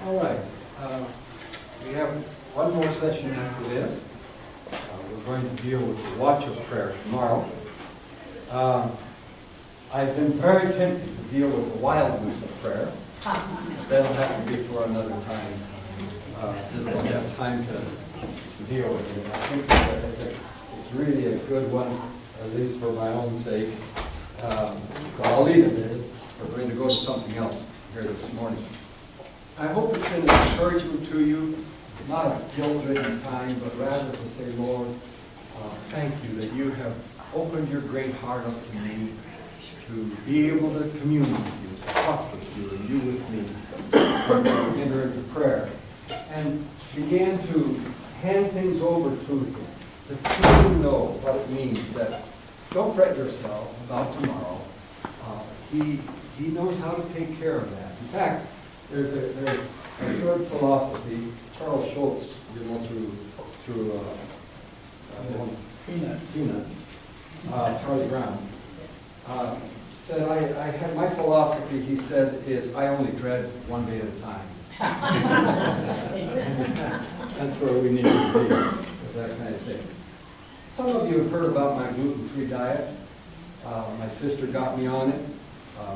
All right. We have one more session after this. We're going to deal with the watch of prayer tomorrow. I've been very tempted to deal with the wildness of prayer. That'll have to be for another time. Just don't have time to deal with it. I think that it's really a good one, at least for my own sake. But I'll leave it there. We're going to go to something else here this morning. I hope it's been an encouragement to you, not a guilt-ridden time, but rather to say, Lord, thank you that you have opened your great heart up to me to be able to commune with you, to talk with you, and you with me, and enter into prayer. And began to hand things over to him, to truly know what it means that don't fret yourself about tomorrow. He knows how to take care of that. In fact, there's a good philosophy. Charles Schultz, through Peanuts, Charlie Brown, said, I had my philosophy, he said, is I only dread one day at a time. That's where we need to be with that kind of thing. Some of you have heard about my gluten-free diet. My sister got me on it,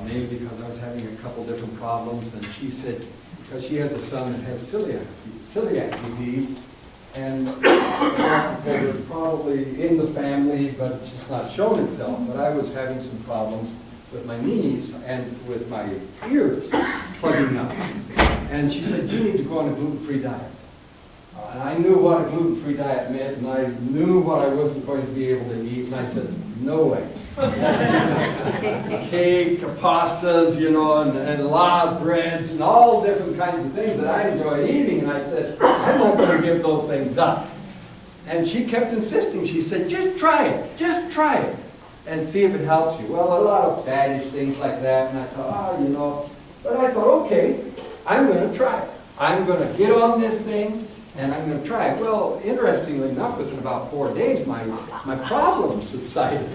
mainly because I was having a couple different problems, and she said, because she has a son that has celiac disease, and it was probably in the family, but it's just not shown itself, but I was having some problems with my knees and with my ears plugging up. And she said, you need to go on a gluten-free diet. And I knew what a gluten-free diet meant, and I knew what I wasn't going to be able to eat, and I said, no way. Cake, pastas, you know, and a lot of breads, and all different kinds of things that I enjoy eating, and I said, I'm not going to give those things up. And she kept insisting. She said, just try it, and see if it helps you. Well, a lot of faddish things like that, and I thought, you know, but I thought, okay, I'm going to try it. I'm going to get on this thing, and I'm going to try it. Well, interestingly enough, within about 4 days, my problems subsided.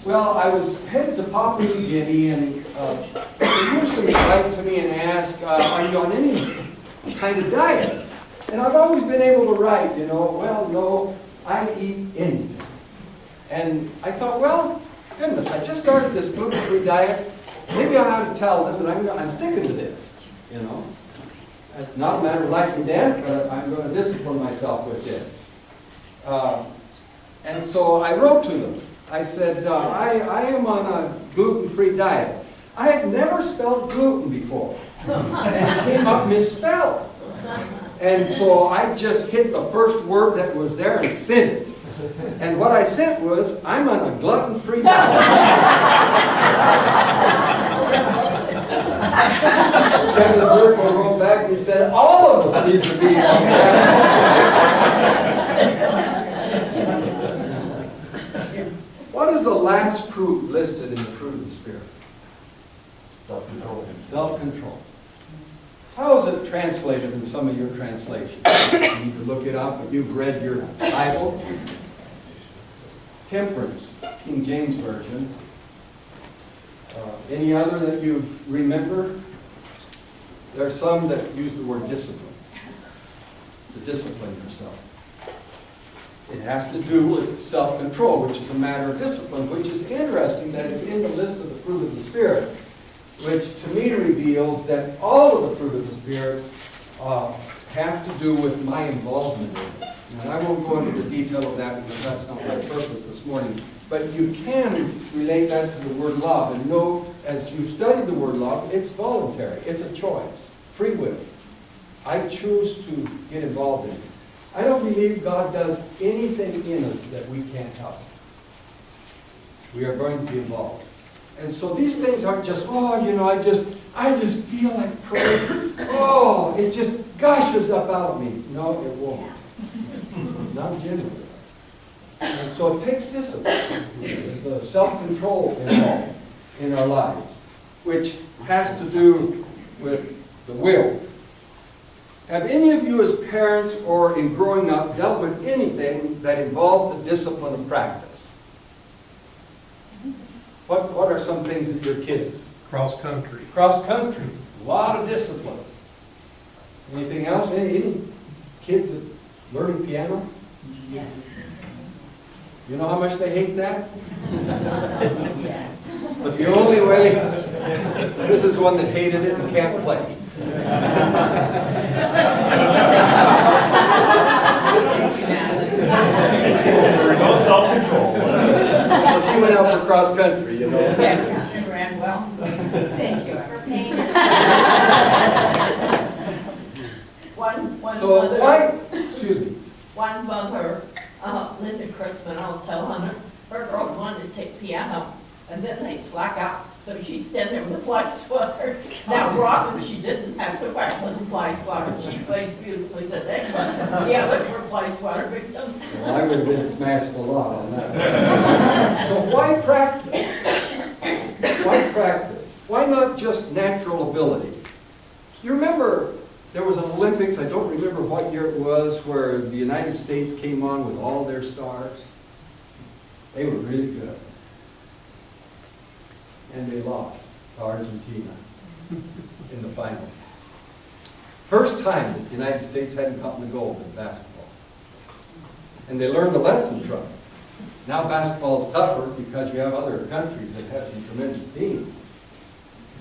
Well, I was headed to Papua New Guinea, and they usually write to me and ask, are you on any kind of diet? And I've always been able to write, you know, well, no, I eat anything. And I thought, well, goodness, I just started this gluten-free diet. Maybe I ought to tell them that I'm sticking to this, you know. It's not a matter of life and death, but I'm going to discipline myself with this. And so I wrote to them. I said, I am on a gluten-free diet. I had never spelled gluten before, and it came up misspelled. And so I just hit the first word that was there and sent it. And what I sent was, I'm on a gluten-free diet. Kevin Zirkle wrote back and he said, all of us need to be on that. What is the last fruit listed in the fruit of the Spirit? Self-control. Self-control. How is it translated in some of your translations? You need to look it up, but you've read your Bible. Temperance, King James Version. Any other that you remember? There are some that use the word discipline. To discipline yourself. It has to do with self-control, which is a matter of discipline, which is interesting that it's in the list of the fruit of the Spirit, which to me reveals that all of the fruit of the Spirit have to do with my involvement in it. And I won't go into the detail of that because that's not my purpose this morning. But you can relate that to the word love and know, as you study the word love, it's voluntary. It's a choice. Free will. I choose to get involved in it. I don't believe God does anything in us that we can't help. We are going to be involved. And so these things aren't just, oh, you know, I just feel like praying. Oh, it just gushes up out of me. No, it won't. Not generally. And so it takes discipline. There's a self-control involved in our lives, which has to do with the will. Have any of you as parents or in growing up dealt with anything that involved the discipline of practice? What are some things that your kids? Cross country. Cross country. A lot of discipline. Anything else? Any kids that learning piano? Yes. You know how much they hate that? Yes. But the only way, this is one that hated it and can't play. No self-control. So she went out for cross country, you know. Yeah, it ran well. Thank you. For pain. One So mother, why, excuse me, one mother, Linda Chrisman, I'll tell her girls wanted to take piano, and then they'd slack out. So she'd stand there with a fly swatter. Now, Robin, she didn't have to wear the fly swatter. She plays beautifully today, but the others were fly swatter victims. well, I would have been smashed a lot on that. So why practice? Why practice? Why not just natural ability? You remember there was an Olympics, I don't remember what year it was, where the United States came on with all their stars. They were really good. And they lost to Argentina in the finals. First time that the United States hadn't gotten the gold in basketball. And they learned a lesson from it. Now basketball is tougher because you have other countries that have some tremendous teams.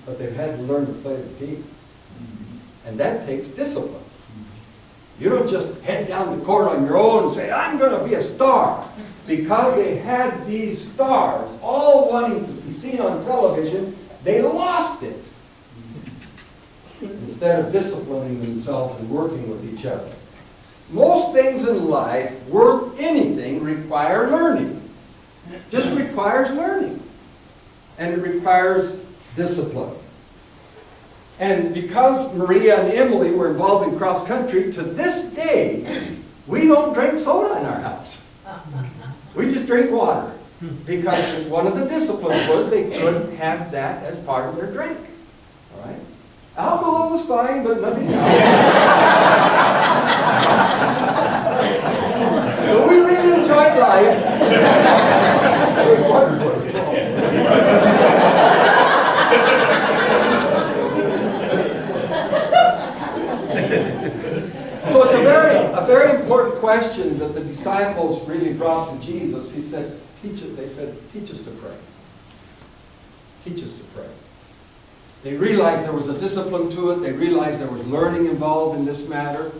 But they've had to learn to play as a team. And that takes discipline. You don't just head down the court on your own and say, I'm going to be a star. Because they had these stars all wanting to be seen on television, they lost it. Instead of disciplining themselves and working with each other. Most things in life worth anything require learning. Just requires learning. And it requires discipline. And because Maria and Emily were involved in cross country, to this day, we don't drink soda in our house. We just drink water. Because one of the disciplines was they couldn't have that as part of their drink. All right? Alcohol was fine, but nothing else. So we really enjoyed life. So it's a very important question that the disciples really brought to Jesus. He said, they said, teach us to pray. Teach us to pray. They realized there was a discipline to it. They realized there was learning involved in this matter.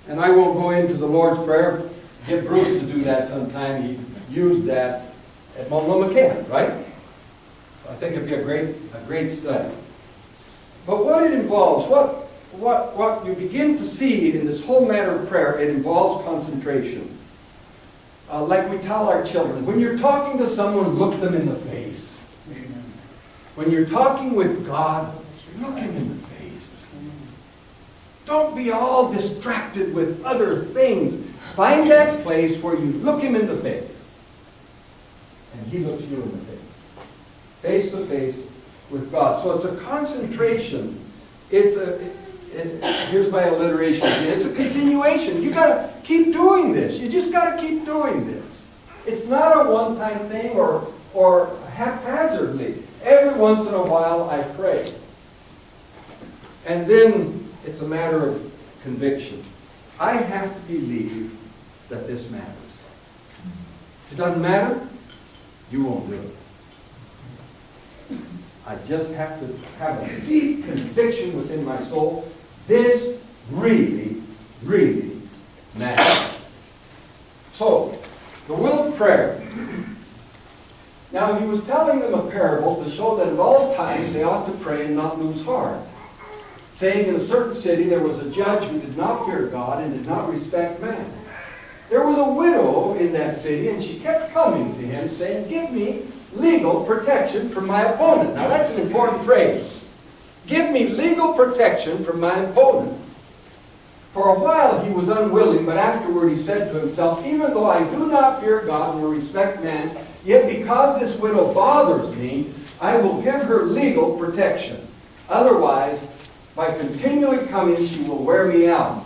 And I won't go into the Lord's Prayer. Get Bruce to do that sometime. He used that at Multnomah Camp, right? So I think it'd be a great study. But what it involves, what you begin to see in this whole matter of prayer, it involves concentration. Like we tell our children, when you're talking to someone, look them in the face. Amen. When you're talking with God, look him in the face. Don't be all distracted with other things. Find that place where you look him in the face. And he looks you in the face. Face to face with God. So it's a concentration. Here's my alliteration again. It's a continuation. You got to keep doing this. You just got to keep doing this. It's not a one-time thing or haphazardly. Every once in a while I pray. And then it's a matter of conviction. I have to believe that this matters. If it doesn't matter, you won't do it. I just have to have a deep conviction within my soul. This really, really matters. So, the will of prayer. Now, he was telling them a parable to show that at all times they ought to pray and not lose heart. Saying in a certain city there was a judge who did not fear God and did not respect man. There was a widow in that city, and she kept coming to him saying, give me legal protection from my opponent. Now that's an important phrase. Give me legal protection from my opponent. For a while he was unwilling, but afterward he said to himself, even though I do not fear God nor respect man, yet because this widow bothers me, I will give her legal protection. Otherwise, by continually coming, she will wear me out.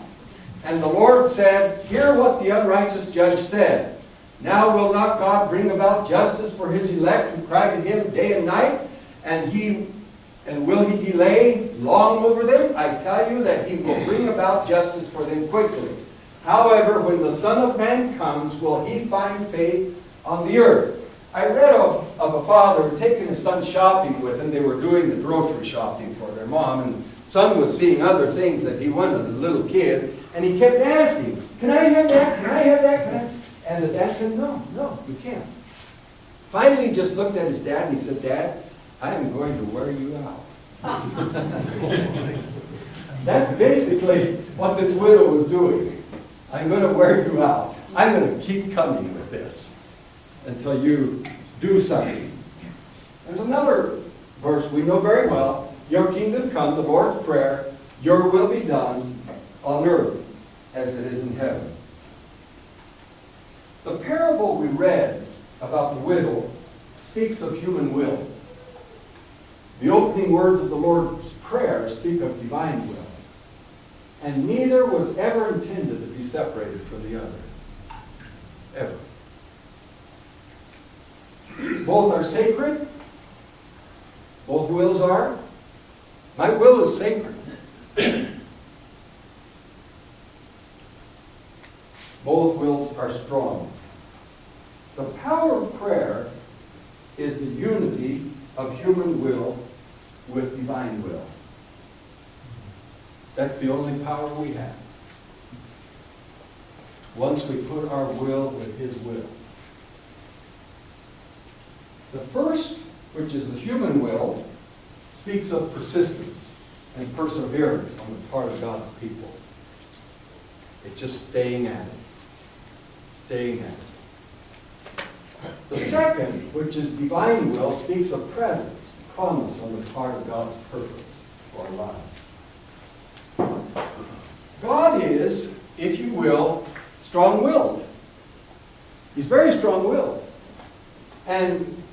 And the Lord said, hear what the unrighteous judge said. Now will not God bring about justice for his elect who cry to him day and night? And he And will he delay long over them? I tell you that he will bring about justice for them quickly. However, when the Son of Man comes, will he find faith on the earth? I read of a father taking his son shopping with him. They were doing the grocery shopping for their mom, and son was seeing other things that he wanted as a little kid, and he kept asking, "Can I have that? Can I have that? Can I?" And the dad said, "No, you can't." Finally, he just looked at his dad and he said, "Dad, I am going to wear you out." That's basically what this widow was doing. I'm going to wear you out. I'm going to keep coming with this until you do something. There's another verse we know very well. Your kingdom come, the Lord's Prayer, your will be done on earth as it is in heaven. The parable we read about the widow speaks of human will. The opening words of the Lord's Prayer speak of divine will. And neither was ever intended to be separated from the other. Ever. Both are sacred. Both wills are. My will is sacred. Both wills are strong. The power of prayer is the unity of human will with divine will. That's the only power we have. Once we put our will with His will. The first, which is the human will, speaks of persistence and perseverance on the part of God's people. It's just staying at it. Staying at it. The second, which is divine will, speaks of presence, promise on the part of God's purpose for our lives. God is, if you will, strong-willed. He's very strong-willed. And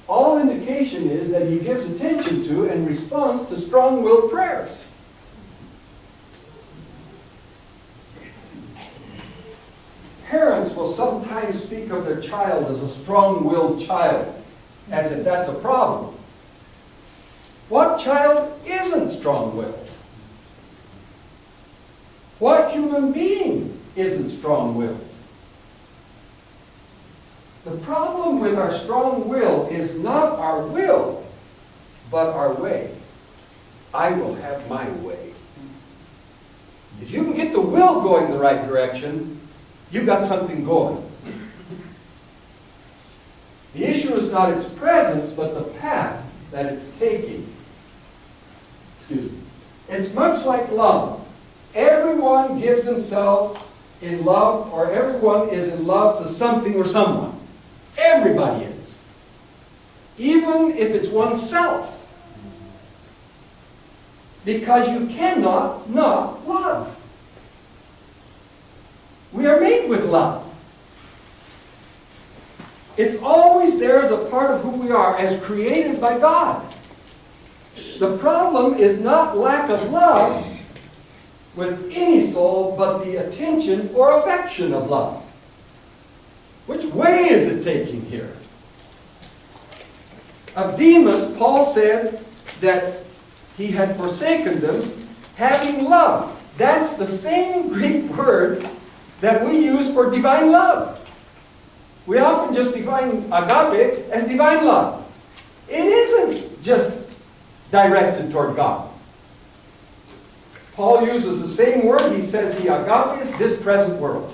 all indication is that He gives attention to and responds to strong-willed prayers. Parents will sometimes speak of their child as a strong-willed child, as if that's a problem. What child isn't strong-willed? What human being isn't strong-willed? The problem with our strong will is not our will, but our way. I will have my way. If you can get the will going the right direction, you've got something going. The issue is not its presence, but the path that it's taking. Excuse me. It's much like love. Everyone gives themselves in love, or everyone is in love to something or someone. Everybody is. Even if it's oneself. Because you cannot not love. We are made with love. It's always there as a part of who we are, as created by God. The problem is not lack of love with any soul, but the attention or affection of love. Which way is it taking here? Of Demas, Paul said that he had forsaken them, having love. That's the same Greek word that we use for divine love. We often just define agape as divine love. It isn't just directed toward God. Paul uses the same word. He says he agapes this present world.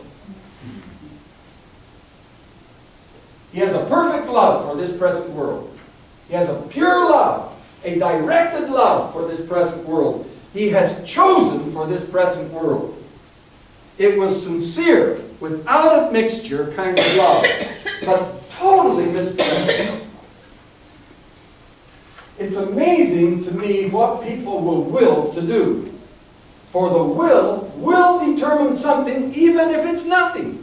He has a perfect love for this present world. He has a pure love, a directed love for this present world. He has chosen for this present world. It was sincere, without a mixture kind of love, but totally misplaced. It's amazing to me what people will to do. For the will determine something even if it's nothing.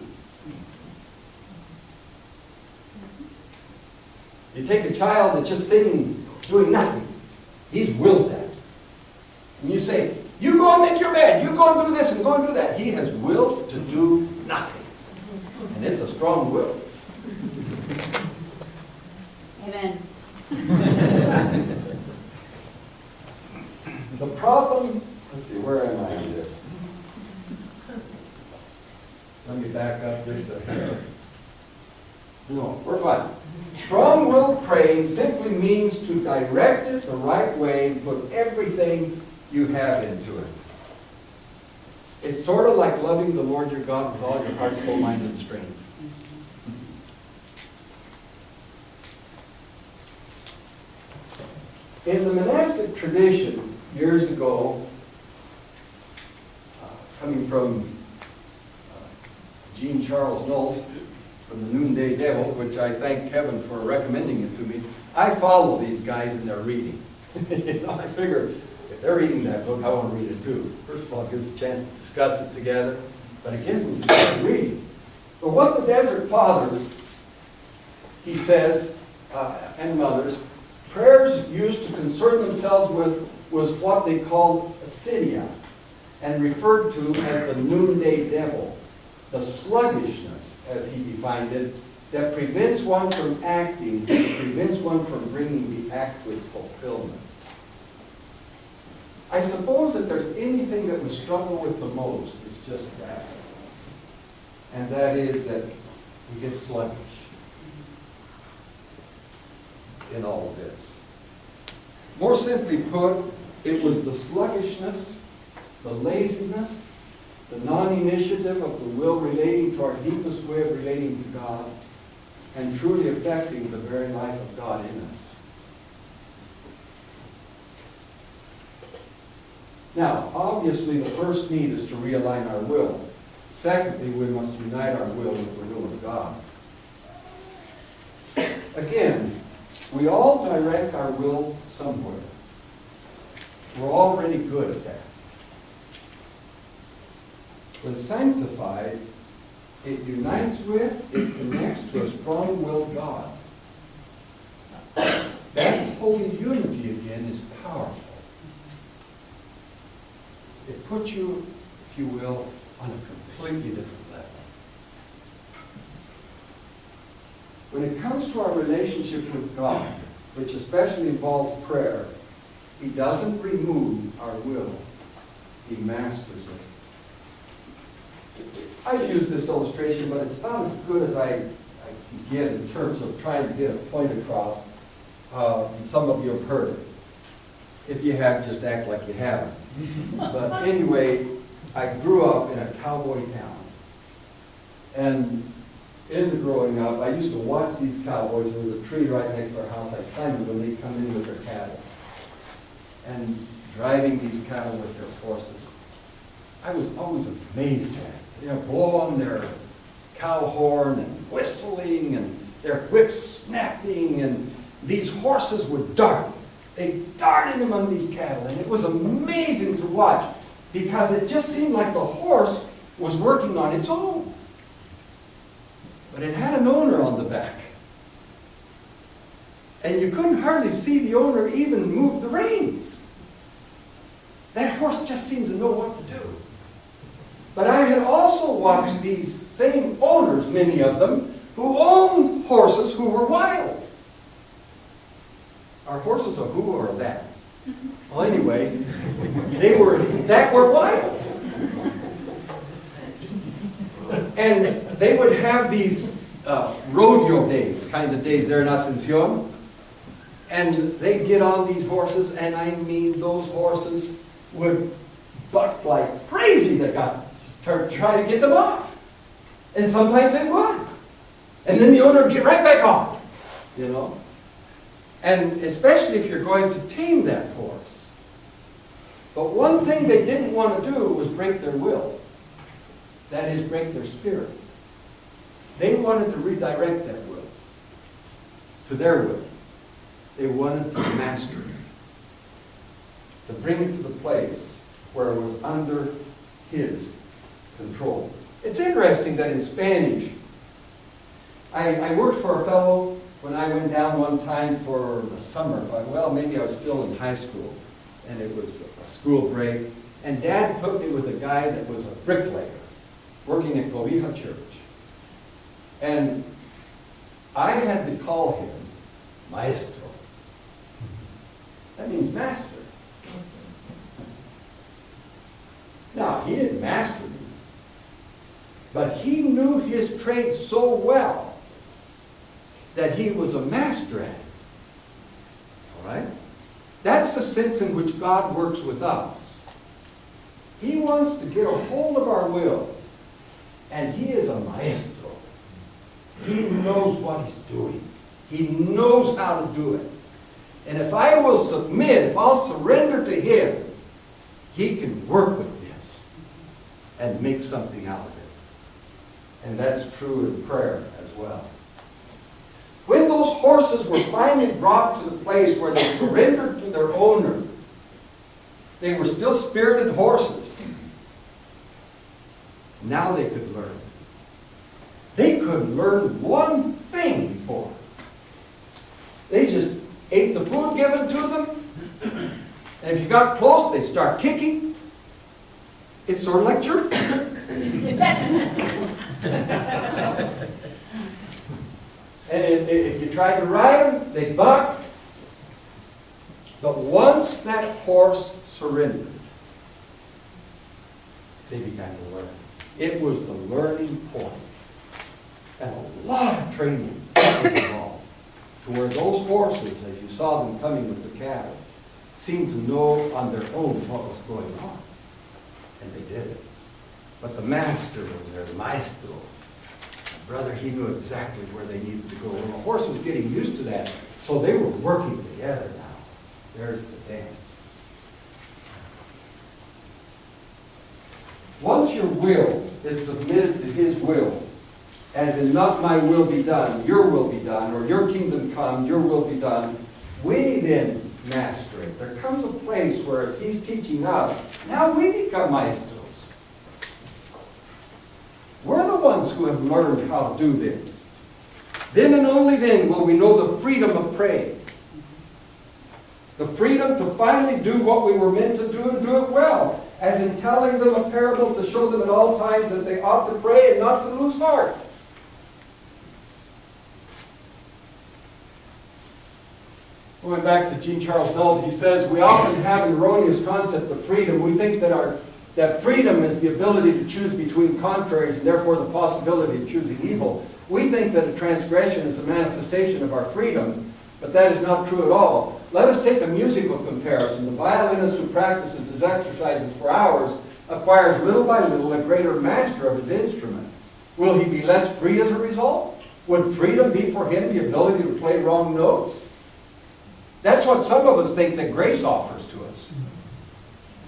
You take a child that's just sitting, doing nothing. He's willed that. And you say, you go and make your bed, you go and do this and go and do that. He has willed to do nothing. And it's a strong will. Amen. The problem, let's see, where am I in this? Let me back up just a hair. No, we're fine. Strong-willed praying simply means to direct it the right way and put everything you have into it. It's sort of like loving the Lord your God with all your heart, soul, mind, and strength. In the monastic tradition, years ago, coming from Jean Charles Nolte, from the Noonday Devil, which I thank Kevin for recommending it to me, I follow these guys in their reading. You know, I figure if they're reading that book, I want to read it too. First of all, it gives us a chance to discuss it together, but it gives me some good reading. But what the Desert Fathers, he says, and mothers, prayers used to concern themselves with was what they called acedia, and referred to as the noonday devil, the sluggishness, as he defined it, that prevents one from acting, prevents one from bringing the act to its fulfillment. I suppose if there's anything that we struggle with the most, it's just that. And that is that we get sluggish in all of this. More simply put, it was the sluggishness, the laziness, the non-initiative of the will relating to our deepest way of relating to God and truly affecting the very life of God in us. Now, obviously, the first need is to realign our will. Secondly, we must unite our will with the will of God. Again, we all direct our will somewhere. We're already good at that. When sanctified, it unites with, it connects to a strong-willed God. That holy unity, again, is powerful. It puts you, if you will, on a completely different level. When it comes to our relationship with God, which especially involves prayer, He doesn't remove our will. He masters it. I've used this illustration, but it's not as good as I can get in terms of trying to get a point across. And some of you have heard it. If you have, just act like you haven't. But anyway, I grew up in a cowboy town. And in growing up, I used to watch these cowboys. There was a tree right next to our house. I climbed it when they come in with their cattle. And driving these cattle with their horses. I was always amazed at it. You know, blowing their cow horn and whistling and their whips snapping, and these horses would dart. They darted among these cattle, and it was amazing to watch because it just seemed like the horse was working on its own. But it had an owner on the back. And you couldn't hardly see the owner even move the reins. That horse just seemed to know what to do. But I had also watched these same owners, many of them, who owned horses who were wild. Are horses a who or a that? Well, anyway, they were wild. And they would have these rodeo days, kind of days there in Asunción. And they'd get on these horses, and I mean, those horses would buck like crazy to try to get them off. And sometimes they would. And then the owner would get right back on, you know. And especially if you're going to tame that horse. But one thing they didn't want to do was break their will. That is, break their spirit. They wanted to redirect that will to their will. They wanted to master it, to bring it to the place where it was under His control. It's interesting that in Spanish, I worked for a fellow when I went down one time for the summer. Well, maybe I was still in high school, and it was a school break, and Dad put me with a guy that was a bricklayer working at Cobija Church. And I had to call him Maestro. That means master. he didn't master me. But he knew his trade so well that he was a master at it. All right? That's the sense in which God works with us. He wants to get a hold of our will, and he is a maestro. He knows what he's doing. He knows how to do it. And if I will submit, if I'll surrender to him, he can work with this and make something out of it. And that's true in prayer as well. When those horses were finally brought to the place where they surrendered to their owner, they were still spirited horses. Now they could learn. They couldn't learn one thing before. They just ate the food given to them, and if you got close, they'd start kicking. It's sort of like church. And if you tried to ride them, they'd buck. But once that horse surrendered, they began to learn. It was the learning point. And a lot of training was involved. To where those horses, as you saw them coming with the cattle, seemed to know on their own what was going on. And they did it. But the master was their maestro. Brother, he knew exactly where they needed to go. And the horse was getting used to that. So they were working together now. There's the dance. Once your will is submitted to his will, as in not my will be done, your will be done, or your kingdom come, your will be done, we then master it. There comes a place where as he's teaching us, now we become maestros. We're the ones who have learned how to do this. Then and only then will we know the freedom of praying. The freedom to finally do what we were meant to do and do it well. As in telling them a parable to show them at all times that they ought to pray and not to lose heart. Going back to Jean Charles Dult, he says, we often have an erroneous concept of freedom. We think that freedom is the ability to choose between contraries and therefore the possibility of choosing evil. We think that a transgression is a manifestation of our freedom, but that is not true at all. Let us take a musical comparison. The violinist who practices his exercises for hours acquires little by little a greater master of his instrument. Will he be less free as a result? Would freedom be for him the ability to play wrong notes? That's what some of us think that grace offers to us.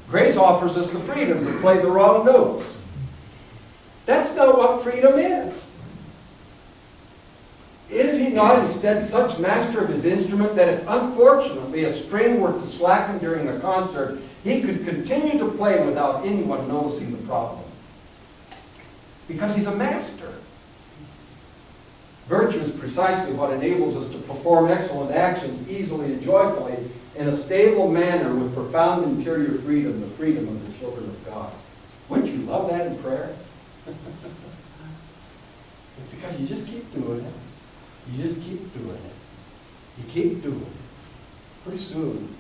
Grace offers us the freedom to play the wrong notes. That's not what freedom is. Is he not instead such master of his instrument that if unfortunately a string were to slacken during a concert, he could continue to play without anyone noticing the problem? Because he's a master. Virtue is precisely what enables us to perform excellent actions easily and joyfully in a stable manner with profound interior freedom, the freedom of the children of God. Wouldn't you love that in prayer? It's because you just keep doing it. You just keep doing it. You keep doing it. Pretty soon,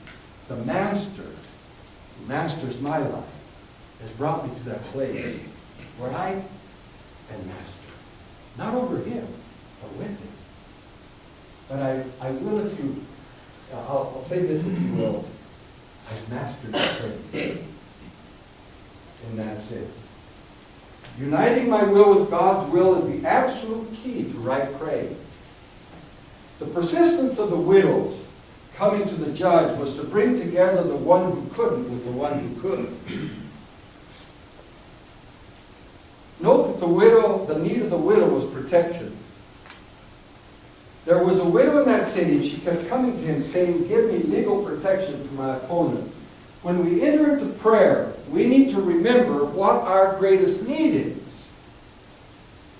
the master who masters my life has brought me to that place where I am master. Not over him, but with him. But I will if you, I'll say this if you will, I've mastered the faith in that sense. Uniting my will with God's will is the absolute key to right praying. The persistence of the widows coming to the judge was to bring together the one who couldn't with the one who could. Note that the need of the widow was protection. There was a widow in that city, and she kept coming to him saying, give me legal protection from my opponent. When we enter into prayer, we need to remember what our greatest need is.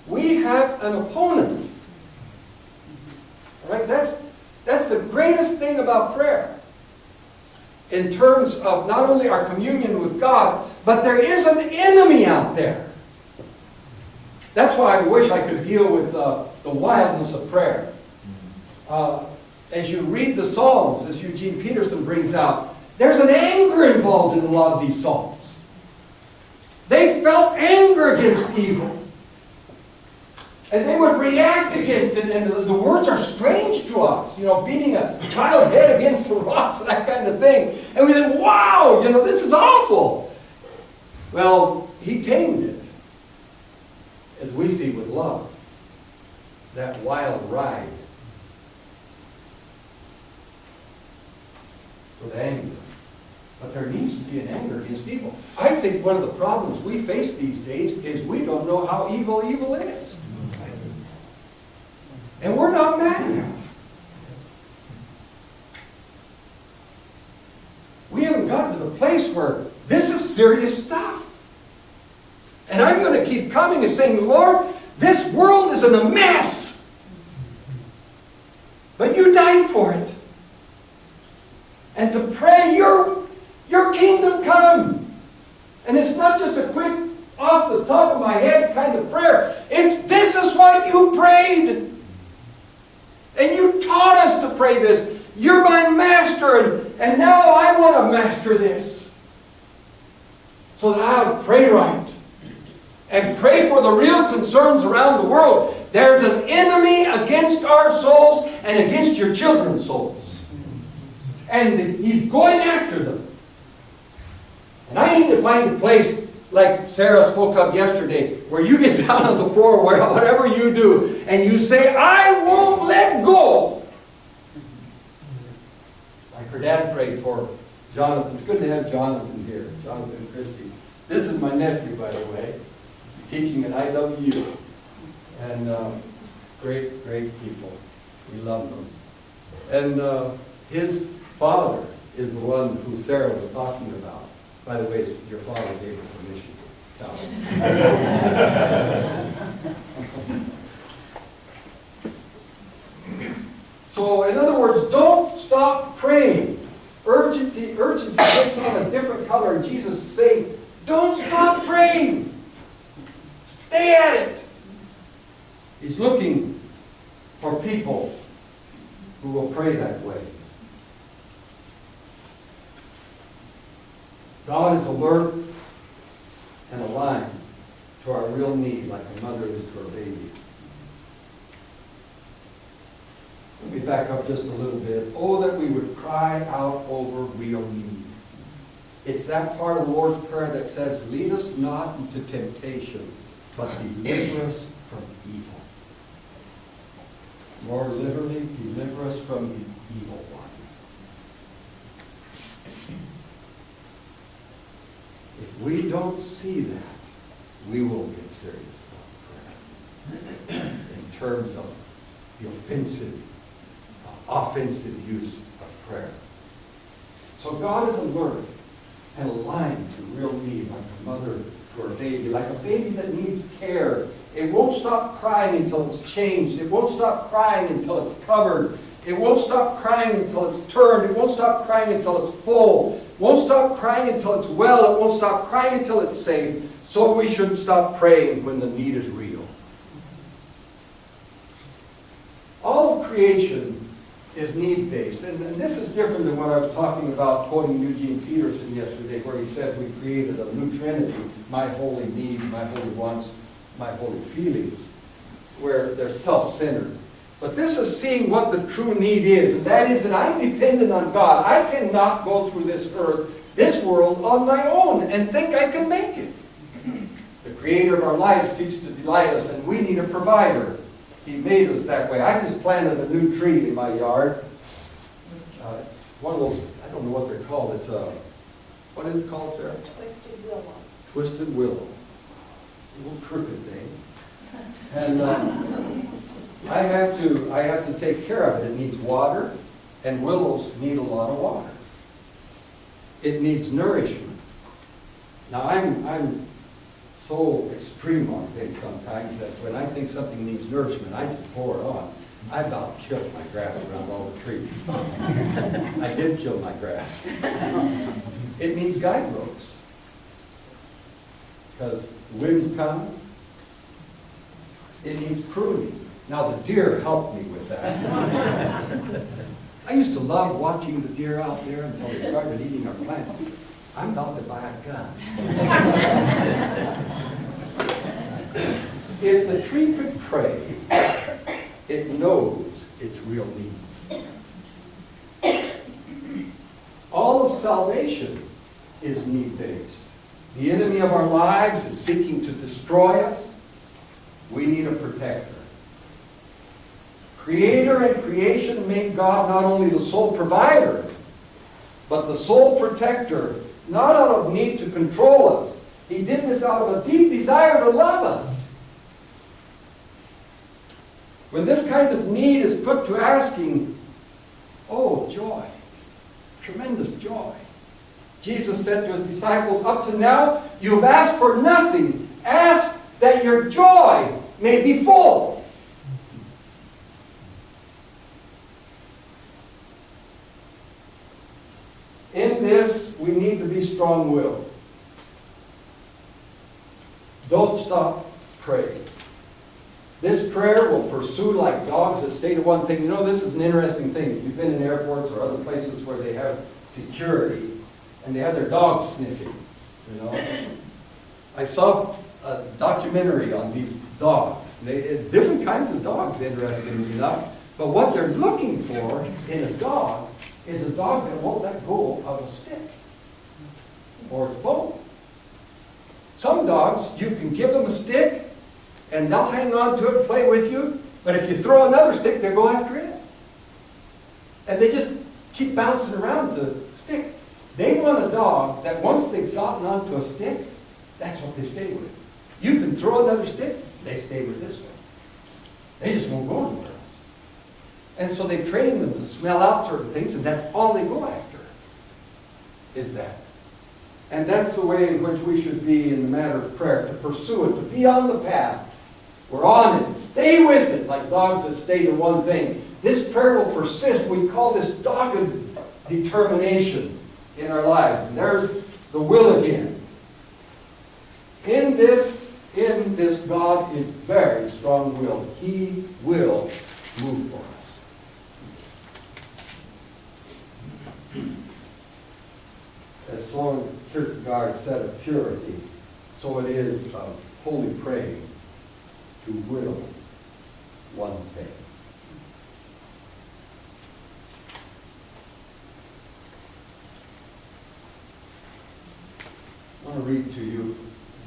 We have an opponent. Right? That's the greatest thing about prayer. In terms of not only our communion with God, but there is an enemy out there. That's why I wish I could deal with the wildness of prayer. As you read the Psalms, as Eugene Peterson brings out, there's an anger involved in a lot of these Psalms. They felt anger against evil. And they would react against it, and the words are strange to us. You know, beating a child's head against the rocks, that kind of thing. And we think, wow, you know, this is awful. Well, he tamed it, as we see with love. That wild ride with anger. But there needs to be an anger against evil. I think one of the problems we face these days is we don't know how evil is. And we're not mad enough. We haven't gotten to the place where this is serious stuff. And I'm going to keep coming and saying, Lord, this world is in a mess. But you died for it. And to pray, your kingdom come. And it's not just a quick, off the top of my head kind of prayer. It's, this is what you prayed. And you taught us to pray this. You're my master, and now I want to master this. So that I'll pray right. And pray for the real concerns around the world. There's an enemy against our souls and against your children's souls. And he's going after them. And I need to find a place, like Sarah spoke of yesterday, where you get down on the floor, whatever you do, and you say, I won't let go. Like her dad prayed for Jonathan. It's good to have Jonathan here, Jonathan Christie. This is my nephew, by the way. He's teaching at IWU. And great, great people. We love them. And his father is the one who Sarah was talking about. By the way, your father gave her permission to tell. So, in other words, don't stop praying. Urgency takes on a different color, and Jesus is saying, don't stop praying. Stay at it. He's looking for people who will pray that way. God is alert and alive to our real need, like a mother is to her baby. Let me back up just a little bit. Oh, that we would cry out over real need. It's that part of the Lord's Prayer that says, lead us not into temptation, but deliver us from evil. Lord, literally, deliver us from the evil one. If we don't see that, we will get serious about prayer in terms of the offensive use of prayer. So God is alert and alive to real need, like a mother to her baby, like a baby that needs care. It won't stop crying until it's changed. It won't stop crying until it's covered. It won't stop crying until it's turned. It won't stop crying until it's full. It won't stop crying until it's well. It won't stop crying until it's safe. So we shouldn't stop praying when the need is real. All of creation is need-based. And this is different than what I was talking about, quoting Eugene Peterson yesterday, where he said we created a new trinity, my holy needs, my holy wants, my holy feelings, where they're self-centered. But this is seeing what the true need is, and that is that I'm dependent on God. I cannot go through this earth, this world, on my own and think I can make it. The Creator of our lives seeks to delight us, and we need a provider. He made us that way. I just planted a new tree in my yard. It's one of those, I don't know what they're called. It's a, what is it called, Sarah? Twisted willow. Twisted willow. A little crooked thing. And I have to take care of it. It needs water, and willows need a lot of water. It needs nourishment. Now I'm so extreme on things sometimes that when I think something needs nourishment, I just pour it on. I about killed my grass around all the trees. I did kill my grass. It needs guide ropes. Because the winds come. It needs pruning. Now the deer helped me with that. I used to love watching the deer out there until they started eating our plants. I'm about to buy a gun. If the tree could pray, it knows its real needs. All of salvation is need-based. The enemy of our lives is seeking to destroy us. We need a protector. Creator and creation made God not only the sole provider, but the sole protector, not out of need to control us. He did this out of a deep desire to love us. When this kind of need is put to asking, oh, joy, tremendous joy. Jesus said to his disciples, up to now, you have asked for nothing. Ask that your joy may be full. In this, we need to be strong-willed. Don't stop praying. This prayer will pursue like dogs that stay to one thing. You know, this is an interesting thing. If you've been in airports or other places where they have security and they have their dogs sniffing, you know. I saw a documentary on these dogs. Different kinds of dogs, interestingly enough. But what they're looking for in a dog is a dog that won't let go of a stick or its bone. Some dogs, you can give them a stick and they'll hang on to it and play with you, but if you throw another stick, they'll go after it. And they just keep bouncing around the stick. They want a dog that once they've gotten onto a stick, that's what they stay with. You can throw another stick, they stay with this one. They just won't go anywhere else. And so they train them to smell out certain things, and that's all they go after, is that. And that's the way in which we should be in the matter of prayer, to pursue it, to be on the path. We're on it. Stay with it, like dogs that stay to one thing. This prayer will persist. We call this dogged determination in our lives. And there's the will again. In this, God is very strong-willed. He will move for us. As Soren Kierkegaard said of purity, so it is of holy praying, to will one thing. I want to read to you. You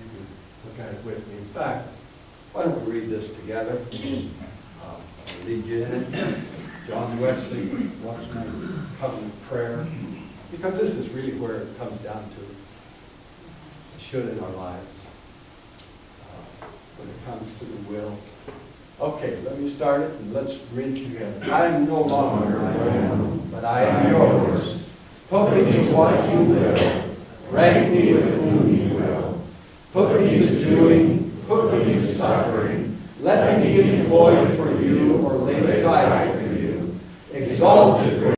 can look at it with me. In fact, why don't we read this together? I'll lead you in it. John Wesley, Watchman Covenant Prayer. Because this is really where it comes down to. It should in our lives. When it comes to the will. Okay, let me start it and let's read together. I am no longer my own, but I am yours. Put me to what you will. Rank me with whom you will. Put me to doing, put me to suffering. Let me be employed for you